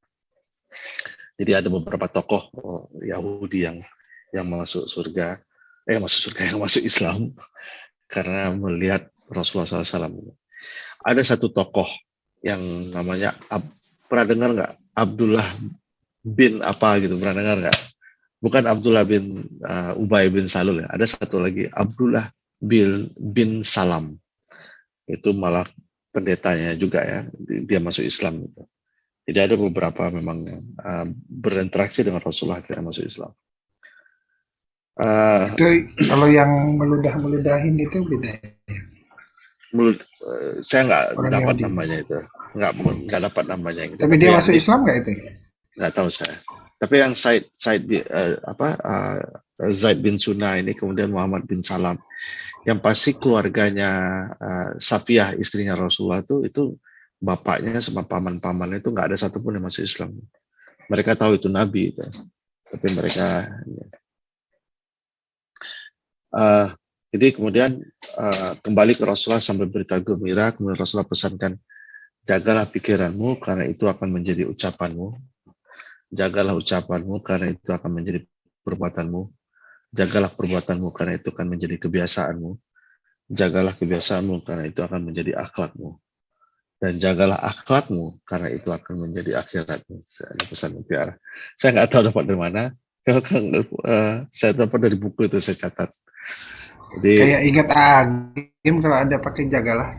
Jadi ada beberapa tokoh Yahudi yang masuk surga, yang masuk Islam karena melihat Rasulullah SAW. Ada satu tokoh yang namanya pernah dengar nggak Abdullah bin apa gitu, pernah dengar nggak? Bukan Abdullah bin Ubay bin Salul ya. Ada satu lagi Abdullah bin Salam. Itu malah pendetanya juga ya. Dia masuk Islam gitu. Jadi ada beberapa memang berinteraksi dengan Rasulullah akhirnya masuk Islam. Itu kalau yang meludahin itu beda ya? Saya nggak Orang dapat Yahudi. namanya itu, nggak dapat namanya. Gitu. Tapi dia masuk Islam nggak itu? Nggak tahu saya. Tapi yang Zaid bin Sunnah ini, kemudian Muhammad bin Salam, yang pasti keluarganya Safiyah istrinya Rasulullah itu bapaknya sama paman-pamannya itu nggak ada satupun yang masuk Islam. Mereka tahu itu Nabi itu. Tapi mereka jadi kemudian kembali ke Rasulullah sambil berita gembira. Kemudian Rasulullah pesankan, jagalah pikiranmu karena itu akan menjadi ucapanmu. Jagalah ucapanmu karena itu akan menjadi perbuatanmu. Jagalah perbuatanmu karena itu akan menjadi kebiasaanmu. Jagalah kebiasaanmu karena itu akan menjadi akhlakmu. Dan jagalah akhlakmu karena itu akan menjadi akhiratmu. Ini pesan mutiara. Saya nggak tahu dapat dari mana. Saya dapat dari buku itu, saya catat. Jadi, kayak ingat Agim kalau ada pakai jagalah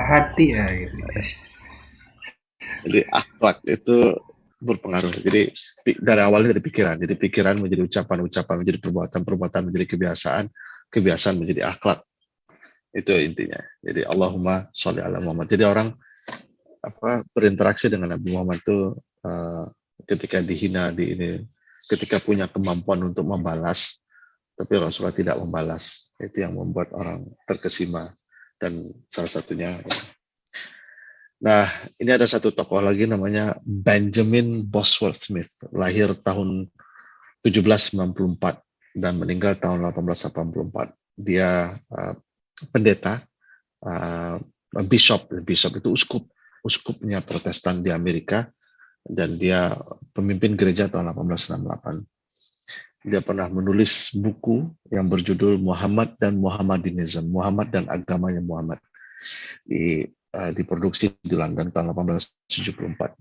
hati ya gitu. Jadi akhlak itu berpengaruh. Jadi dari awalnya dari pikiran. Jadi pikiran menjadi ucapan menjadi perbuatan menjadi kebiasaan menjadi akhlak. Itu intinya. Jadi Allahumma sholli ala Muhammad. Jadi orang berinteraksi dengan Nabi Muhammad itu ketika dihina ketika punya kemampuan untuk membalas, tapi Rasulullah tidak membalas. Itu yang membuat orang terkesima. Dan salah satunya, nah ini ada satu tokoh lagi namanya Benjamin Bosworth Smith, lahir tahun 1794 dan meninggal tahun 1884. Dia pendeta, bishop itu uskupnya Protestan di Amerika, dan dia pemimpin gereja tahun 1868. Dia pernah menulis buku yang berjudul Muhammad dan Muhammadinism, Muhammad dan agamanya Muhammad, diproduksi di London tahun 1874.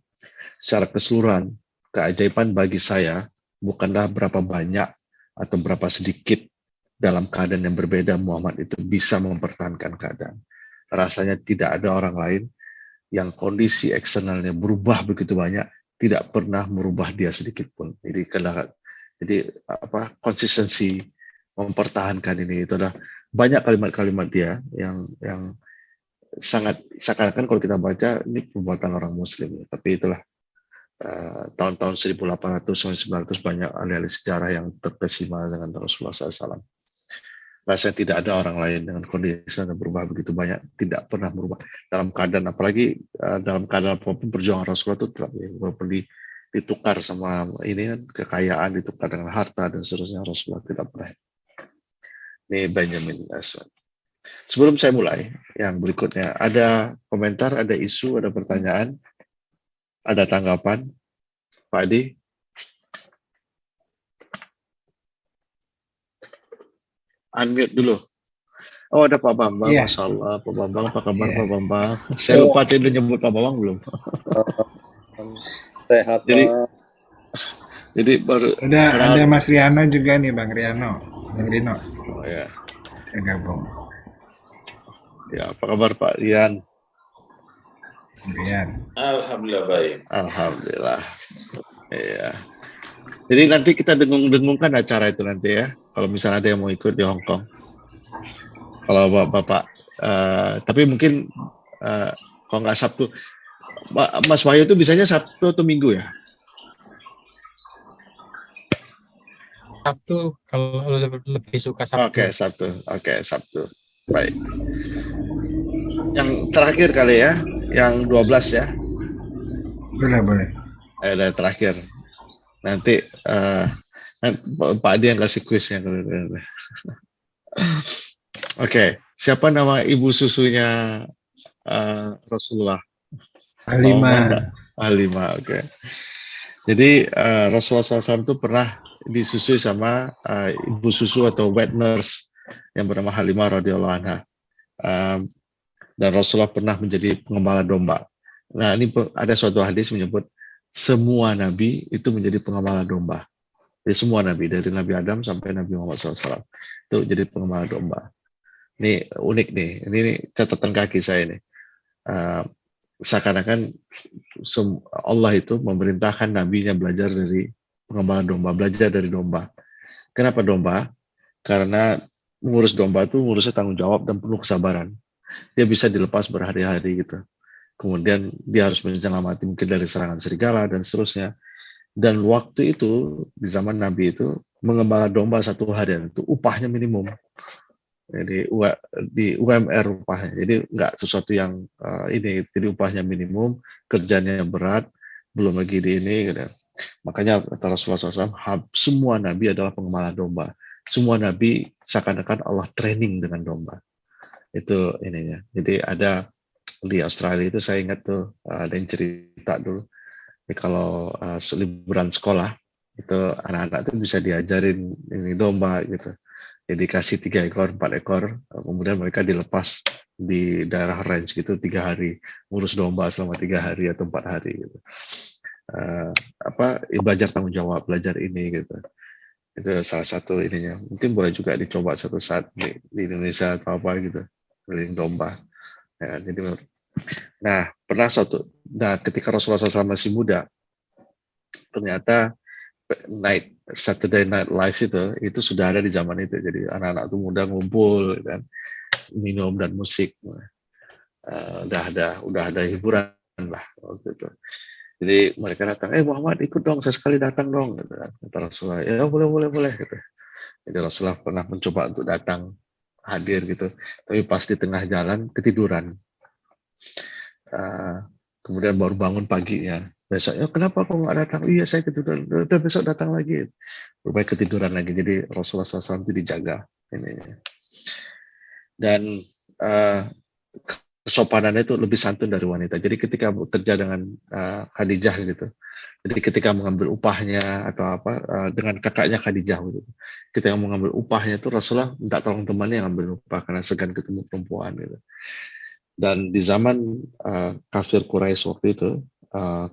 Secara keseluruhan, keajaiban bagi saya bukanlah berapa banyak atau berapa sedikit dalam keadaan yang berbeda Muhammad itu bisa mempertahankan keadaan. Rasanya tidak ada orang lain yang kondisi eksternalnya berubah begitu banyak, tidak pernah merubah dia sedikit pun. Jadi konsistensi mempertahankan ini, itu adalah banyak kalimat-kalimat dia yang sangat seakan-akan kalau kita baca ini perbuatan orang Muslim. Tapi itulah tahun-tahun 1800 sampai 900 banyak ahli-ahli sejarah yang terkesima dengan Rasulullah SAW. Rasanya tidak ada orang lain dengan kondisi yang berubah begitu banyak, tidak pernah berubah dalam keadaan, apalagi dalam keadaan apapun perjuangan Rasulullah itu tetap walaupun ditukar sama ini kan, kekayaan ditukar dengan harta dan seterusnya, Rasulullah tidak pernah. Ini Benjamin Aswad. Sebelum saya mulai yang berikutnya, ada komentar, ada isu, ada pertanyaan, ada tanggapan, Pak Adi? Unmute dulu. Oh, ada Pak Bambang, yeah. Masya Allah. Pak Bambang, apa kabar Pak Bambang? Saya lupa tadi nyebut Pak Bambang belum? Sehat. Jadi baru ada Mas Riano juga nih, Bang Rino. Oh ya. Saya gabung. Ya, apa kabar Pak Rian? Alhamdulillah baik. Alhamdulillah. Iya. Jadi nanti kita dengung-dengungkan acara itu nanti ya. Kalau misalnya ada yang mau ikut di Hong Kong. Kalau Bapak, tapi mungkin kalau nggak Sabtu, Mas Wahyu itu bisanya Sabtu atau Minggu ya? Sabtu, kalau lebih suka Sabtu. Oke, Sabtu. Baik. Yang terakhir kali ya, yang 12 ya. Boleh. Ada terakhir. Nanti Pak Adi yang kasih kuisnya. Oke, siapa nama ibu susunya Rasulullah? Halimah, oke. Jadi Rasulullah SAW itu pernah disusui sama ibu susu atau wet nurse yang bernama Halimah radhiyallahu anha. Dan Rasulullah pernah menjadi pengembala domba. Nah, ini ada suatu hadis menyebut semua nabi itu menjadi pengembala domba. Jadi semua nabi, dari Nabi Adam sampai Nabi Muhammad SAW, itu jadi pengembala domba. Ini unik nih, ini catatan kaki saya nih. Seakan-akan Allah itu memerintahkan nabinya belajar dari pengembala domba, belajar dari domba. Kenapa domba? Karena mengurus domba itu ngurusnya tanggung jawab dan penuh kesabaran. Dia bisa dilepas berhari-hari gitu. Kemudian dia harus menyelamatkan mungkin dari serangan serigala dan seterusnya. Dan waktu itu di zaman Nabi itu mengembala domba 1 harian itu upahnya minimum. Jadi di UMR upahnya. Jadi nggak sesuatu yang ini. Jadi upahnya minimum, kerjanya berat, belum lagi di ini. Gitu. Makanya kata Rasulullah SAW, semua Nabi adalah pengembala domba. Semua Nabi seakan-akan Allah training dengan domba. Itu ininya. Jadi ada di Australia itu saya ingat tuh ada yang cerita dulu. Jadi kalau liburan sekolah itu anak-anak tuh bisa diajarin ini domba gitu. Jadi kasih 3 ekor, 4 ekor, kemudian mereka dilepas di daerah range gitu 3 hari, ngurus domba selama 3 hari atau 4 hari gitu. Belajar tanggung jawab, belajar ini gitu. Itu salah satu ininya. Mungkin boleh juga dicoba suatu saat di Indonesia atau apa gitu, keliling domba. Ya, jadi, nah pernah ketika Rasulullah SAW masih muda, ternyata Saturday Night Live itu sudah ada di zaman itu. Jadi anak-anak itu muda ngumpul kan, minum dan musik. Udah ada hiburan lah waktu itu. Jadi mereka datang, Muhammad ikut dong, sesekali datang dong. Gitu kan. Kata Rasulullah, ya boleh. Gitu. Jadi Rasulullah pernah mencoba untuk datang hadir gitu, tapi pas di tengah jalan ketiduran. Kemudian baru bangun paginya. Besoknya, kenapa kok nggak datang? Iya, saya ketiduran. Udah besok datang lagi. Berbaik ketiduran lagi. Jadi Rasulullah SAW itu dijaga. Dan kesopanannya itu lebih santun dari wanita. Jadi ketika bekerja dengan Khadijah gitu, jadi ketika mengambil upahnya atau apa dengan kakaknya Khadijah gitu, ketika mengambil upahnya itu Rasulullah minta tolong temannya yang ambil upah karena segan ketemu perempuan gitu. Dan di zaman kafir Quraisy waktu itu,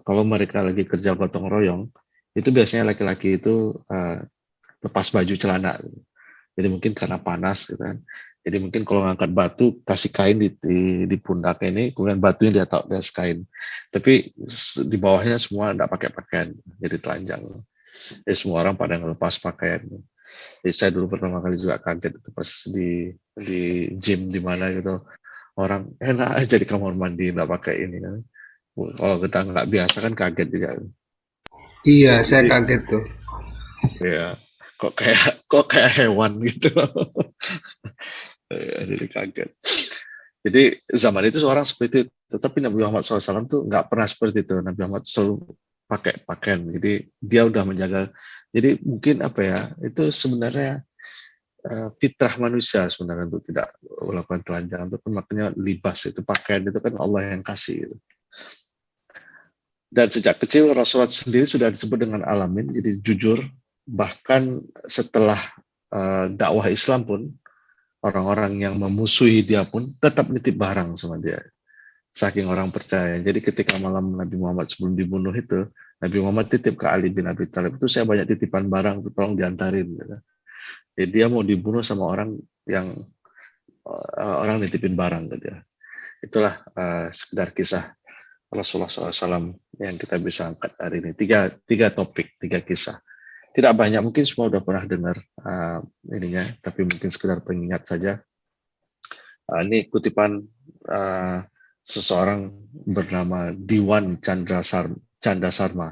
kalau mereka lagi kerja gotong royong, itu biasanya laki-laki itu lepas baju celana. Jadi mungkin karena panas gitu kan. Jadi mungkin kalau ngangkat batu kasih kain di pundak ini, kemudian batunya dia taruh di atas kain. Tapi di bawahnya semua enggak pakai pakaian, jadi telanjang. Jadi semua orang pada ngelepas pakaian. Jadi saya dulu pertama kali juga kaget itu pas di gym di mana gitu. Orang enak aja di kamar mandi nggak pakai ini kan. Kalau kita nggak biasa kan kaget juga. Iya, saya kaget tuh. Ya, kok kayak hewan gitu. Ya, jadi kaget. Jadi zaman itu seorang seperti itu. Tetapi Nabi Muhammad SAW tuh nggak pernah seperti itu. Nabi Muhammad selalu pakai pakaian. Jadi dia udah menjaga. Jadi mungkin apa ya? Itu sebenarnya fitrah manusia sebenarnya untuk tidak melakukan telanjang. Itu kan makanya libas itu pakaian itu kan Allah yang kasih. Gitu. Dan sejak kecil Rasulullah sendiri sudah disebut dengan alamin. Jadi jujur. Bahkan setelah dakwah Islam pun orang-orang yang memusuhi dia pun tetap nitip barang sama dia. Saking orang percaya. Jadi ketika malam Nabi Muhammad sebelum dibunuh itu, Nabi Muhammad titip ke Ali bin Abi Thalib, itu saya banyak titipan barang, tolong diantarin. Gitu. Jadi dia mau dibunuh sama orang yang orang nitipin barang. Gitu. Itulah sekedar kisah Rasulullah SAW yang kita bisa angkat hari ini. Tiga topik, 3 kisah. Tidak banyak, mungkin semua sudah pernah dengar ininya, tapi mungkin sekedar pengingat saja. Ini kutipan seseorang bernama Diwan Chandra Sarma.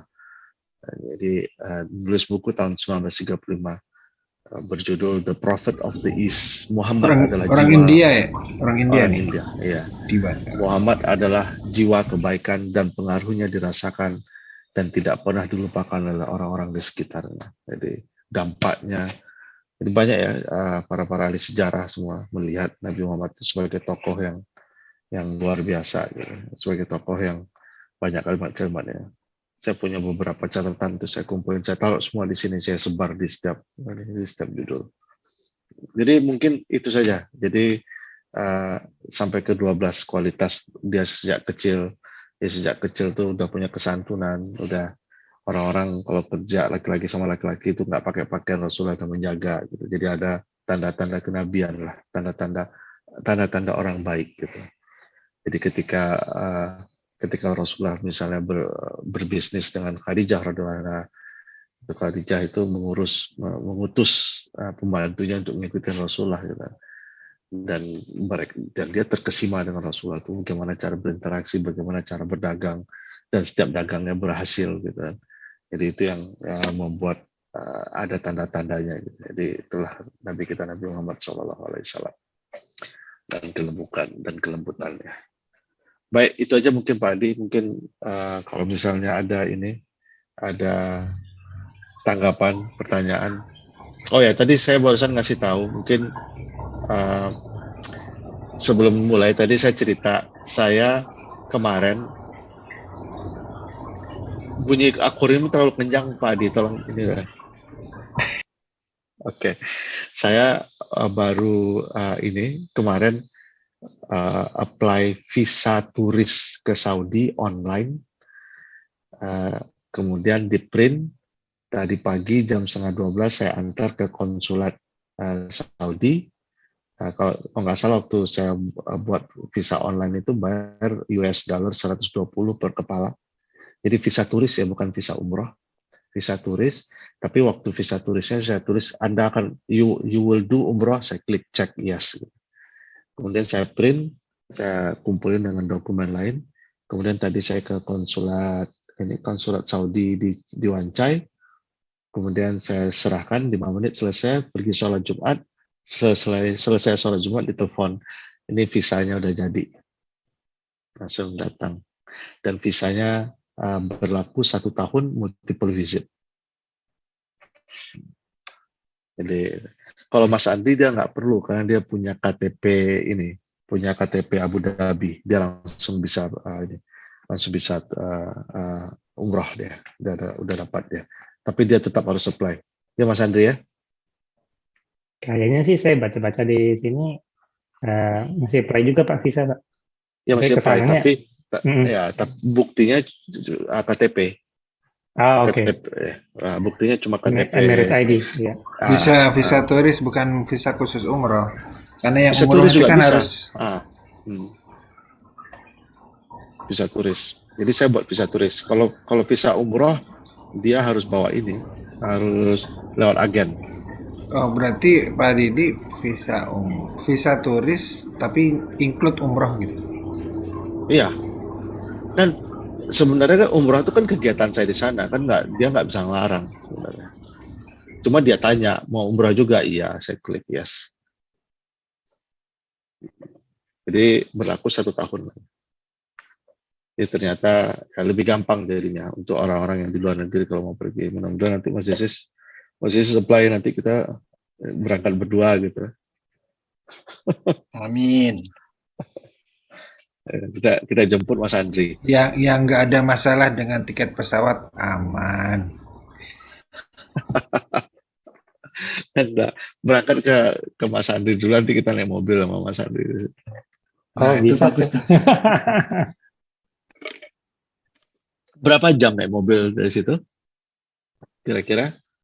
Jadi menulis buku tahun 1935 berjudul The Prophet of the East. Muhammad adalah orang jiwa India ya, orang India. Iya. Diwan. Muhammad adalah jiwa kebaikan dan pengaruhnya dirasakan dan tidak pernah dilupakan oleh orang-orang di sekitarnya. Jadi dampaknya, jadi banyak ya para ahli sejarah semua melihat Nabi Muhammad itu sebagai tokoh yang luar biasa, gitu. Sebagai tokoh yang banyak kalimat-kalimatnya. Saya punya beberapa catatan itu saya kumpulin, saya taruh semua di sini, saya sebar di setiap judul. Jadi mungkin itu saja. Jadi sampai ke 12 kualitas dia sejak kecil Ya sejak kecil tuh udah punya kesantunan, udah orang-orang kalau kerja laki-laki sama laki-laki itu nggak pakai pakaian Rasulullah dan menjaga gitu. Jadi ada tanda-tanda kenabian lah, tanda-tanda orang baik gitu. Jadi ketika Rasulullah misalnya berbisnis dengan Khadijah radhiyallahu anha, Khadijah itu mengutus pembantunya untuk mengikuti Rasulullah gitu. Dan dia terkesima dengan Rasulullah itu bagaimana cara berinteraksi, bagaimana cara berdagang, dan setiap dagangnya berhasil gitu kan. Jadi itu yang membuat ada tanda-tandanya gitu. Jadi itulah Nabi kita Nabi Muhammad SAW dan kelembutannya. Baik, itu aja mungkin Pak Adi. Mungkin kalau misalnya ada tanggapan, pertanyaan. Oh ya, tadi saya barusan ngasih tahu, mungkin sebelum mulai tadi saya cerita, saya kemarin bunyi akuarium terlalu kencang Pak Adi, tolong ini ya. Oke, saya baru kemarin apply visa turis ke Saudi online, kemudian di print tadi pagi jam 11:30 saya antar ke konsulat Saudi. Kalau nggak salah waktu saya buat visa online itu bayar US dollar 120 per kepala. Jadi visa turis ya, bukan visa umroh, visa turis. Tapi waktu visa turisnya saya tulis Anda akan you will do umroh, saya klik check yes. Kemudian saya print, saya kumpulin dengan dokumen lain. Kemudian tadi saya ke konsulat Saudi di Wancai. Kemudian saya serahkan 5 menit selesai, pergi sholat Jumat. Selesai sholat Jumat ditelepon, ini visanya udah jadi, langsung datang. Dan visanya berlaku 1 tahun multiple visit. Jadi kalau Mas Andi dia nggak perlu karena dia punya KTP Abu Dhabi, dia langsung bisa umrah dia, udah dapat dia. Tapi dia tetap harus apply. Ya Mas Andi ya. Kayaknya sih saya baca-baca di sini masih apply juga Pak visa Pak. Ya masih apply, tapi buktinya KTP. Oke. Buktinya cuma KTP. Emirates ID. Ya. Visa turis bukan visa khusus umroh. Karena yang visa umroh turis itu juga kan bisa. harus Visa turis. Jadi saya buat visa turis. Kalau visa umroh dia harus bawa ini, harus lewat agen. Oh, berarti Pak Didi visa turis tapi include umroh gitu. Iya. Kan sebenarnya kan umroh itu kan kegiatan saya di sana, kan dia nggak bisa ngelarang sebenarnya. Cuma dia tanya mau umroh juga, iya, saya klik yes. Jadi berlaku 1 tahun. Jadi ternyata lebih gampang jadinya untuk orang-orang yang di luar negeri kalau mau pergi. Mudah-mudahan nanti Mas Yesus apply, nanti kita berangkat berdua gitu. Amin. Kita jemput Mas Andri. Yang nggak ada masalah dengan tiket pesawat, aman. Berangkat ke Mas Andri dulu, nanti kita naik mobil sama Mas Andri. Nah, bisa bagus tuh. Berapa jam naik mobil dari situ? Kira-kira?